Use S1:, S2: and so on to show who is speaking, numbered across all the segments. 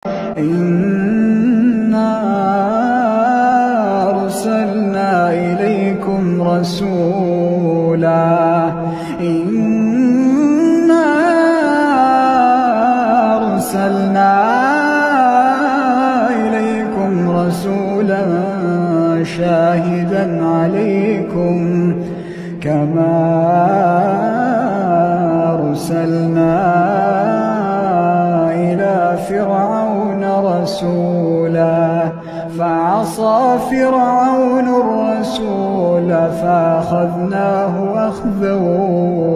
S1: إنا أرسلنا إليكم رسولا إنا أرسلنا إليكم رسولا شاهدا عليكم كما أرسلنا إلى فرعون رسولا فعصى فرعون الرسول فأخذناه أخذا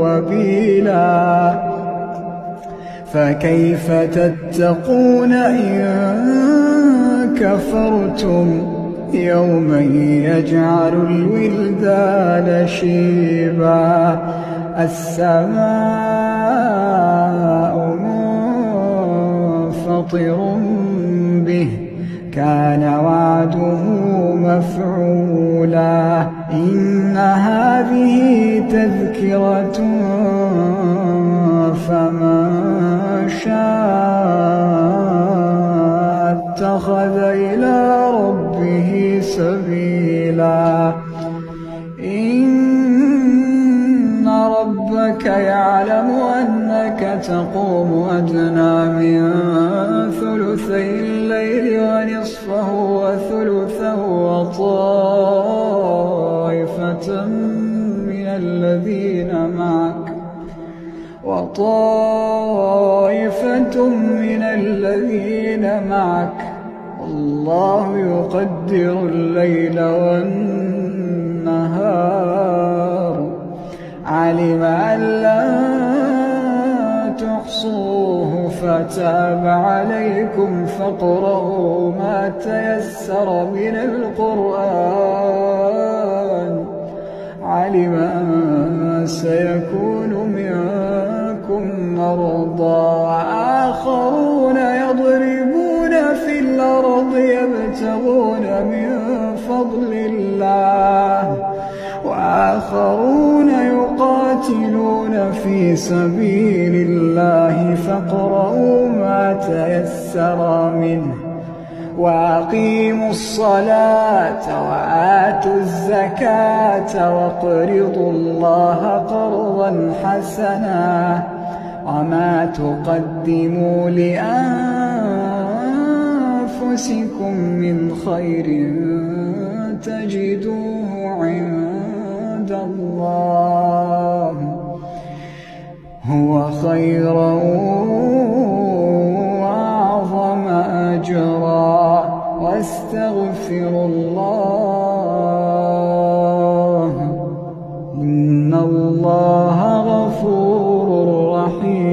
S1: وبيلا فكيف تتقون إن كفرتم يوما يجعل الولدان شيبا السماء منفطر به كان وعده مفعولا إن هذه تذكرة فمن شاء اتخذ إلى ربه سبيلا إن ربك يعلم أنك تقوم أدنى من ثلثي الليل ونصفه وثلثه وطائفة من الذين معك الله يقدر الليل والنهار علم أن لن تحصوه فتاب عليكم فاقرؤوا ما تيسر من القرآن علم أن سيكون منكم مرضى وآخرون يضربون في الأرض يبتغون من فضل الله وآخرون يقاتلون في سبيل الله فاقرؤوا ما تيسر منه وأقيموا الصلاة وآتوا الزكاة واقرضوا الله قرضا حسنا وما تقدموا لأنفسكم من خير تجدوه عند الله هو خيرا وأعظم أجرا واستغفروا الله إن الله غفور رحيم